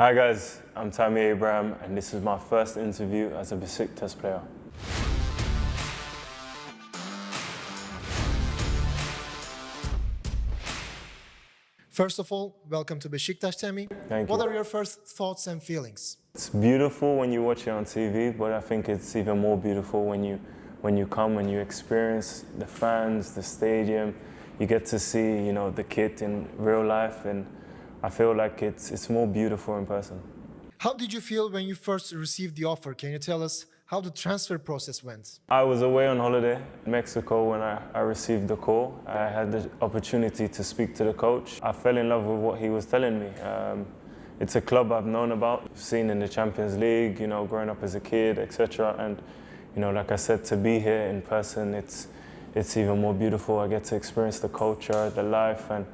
Hi guys, I'm Tammy and this is my first interview as a Beşi ktaş player. First of all, welcome to Beşi ktaş, Tammy. Thank you. What are your first thoughts and feelings? It's beautiful when you watch it on TV, but I think it's even more beautiful when you come, when you experience the fans, the stadium. You get to see, the kit in real life, and I feel like it's more beautiful in person. How did you feel when you first received the offer? Can you tell us how the transfer process went? I was away on holiday in Mexico when I received the call. I had the opportunity to speak to the coach. I fell in love with what he was telling me. It's a club I've known about, seen in the Champions League, growing up as a kid, etc. And, like I said, to be here in person, it's even more beautiful. I get to experience the culture, the life, and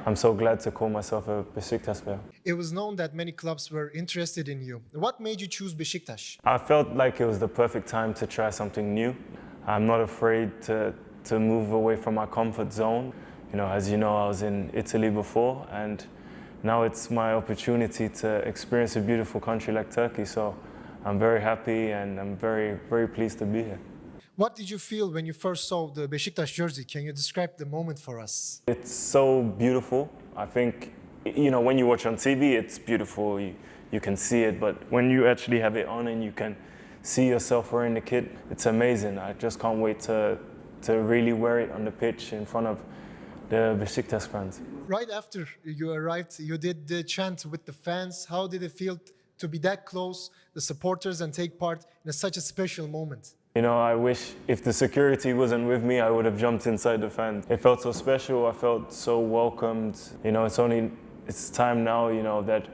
I'm so glad to call myself a Beşi ktaş player. It was known that many clubs were interested in you. What made you choose Beşi ktaş? I felt like it was the perfect time to try something new. I'm not afraid to move away from my comfort zone. As you know, I was in Italy before, and now it's my opportunity to experience a beautiful country like Turkey. So I'm very happy and I'm very, very pleased to be here. What did you feel when you first saw the Beşi ktaş jersey? Can you describe the moment for us? It's so beautiful. I think, when you watch on TV, it's beautiful. You can see it, but when you actually have it on and you can see yourself wearing the kit, it's amazing. I just can't wait to really wear it on the pitch in front of the Beşi ktaş fans. Right after you arrived, you did the chant with the fans. How did it feel to be that close, the supporters, and take part in such a special moment? I wish if the security wasn't with me, I would have jumped inside the fan. It felt so special. I felt so welcomed. It's time now, that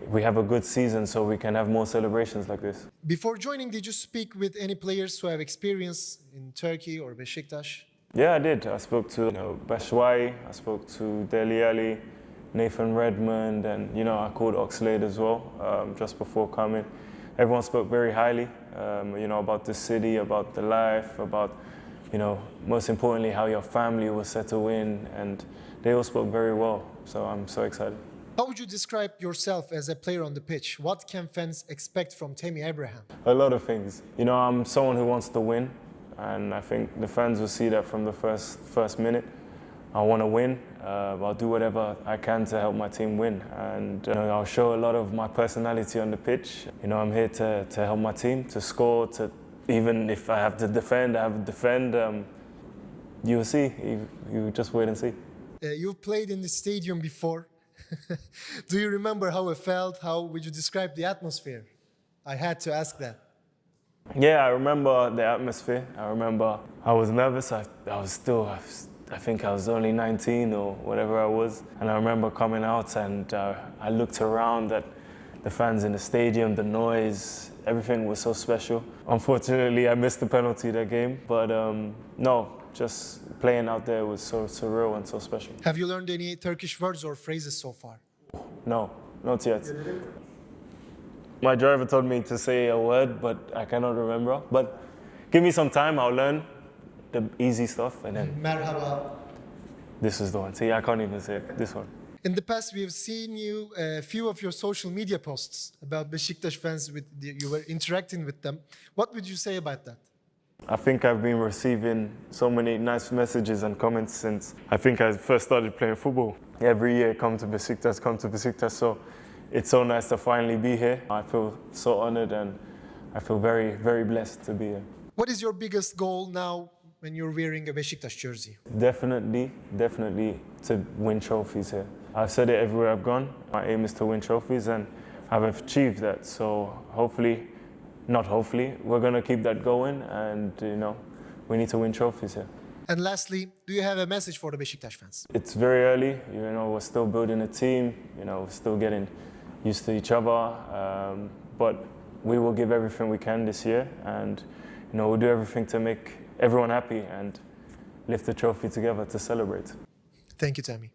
we have a good season so we can have more celebrations like this. Before joining, did you speak with any players who have experience in Turkey or Beşiktaş? Yeah, I did. I spoke to Batshuayi, I spoke to Dele Alli, Nathan Redmond, and I called Oxlade as well just before coming. Everyone spoke very highly, about the city, about the life, about, most importantly, how your family will settle in, and they all spoke very well. So I'm so excited. How would you describe yourself as a player on the pitch? What can fans expect from Tammy Abraham? A lot of things. I'm someone who wants to win, and I think the fans will see that from the first minute. I want to win. I'll do whatever I can to help my team win, and I'll show a lot of my personality on the pitch. I'm here to help my team, to score, even if I have to defend, I have to defend. You'll see. You just wait and see. You've played in the stadium before. Do you remember how it felt? How would you describe the atmosphere? I had to ask that. Yeah, I remember the atmosphere. I remember I was nervous. I think I was only 19 or whatever I was. And I remember coming out and I looked around at the fans in the stadium, the noise, everything was so special. Unfortunately, I missed the penalty that game, but no, just playing out there was so surreal and so special. Have you learned any Turkish words or phrases so far? No, not yet. My driver told me to say a word, but I cannot remember. But give me some time, I'll learn the easy stuff, and then Merhaba. this is the one. See, I can't even say it. This one. In the past, we have seen you a few of your social media posts about Beşiktaş fans. You were interacting with them. What would you say about that? I think I've been receiving so many nice messages and comments since I think I first started playing football. Every year, come to Beşi ktaş, come to Beşi ktaş. So it's so nice to finally be here. I feel so honored and I feel very, very blessed to be here. What is your biggest goal now when you're wearing a Beşiktaş jersey? Definitely to win trophies here. I've said it everywhere I've gone. My aim is to win trophies and I've achieved that. So we're going to keep that going and, we need to win trophies here. And lastly, do you have a message for the Beşiktaş fans? It's very early. We're still building a team. We're still getting used to each other. But we will give everything we can this year and, we'll do everything to make everyone happy and lift the trophy together to celebrate. Thank you, Tammy.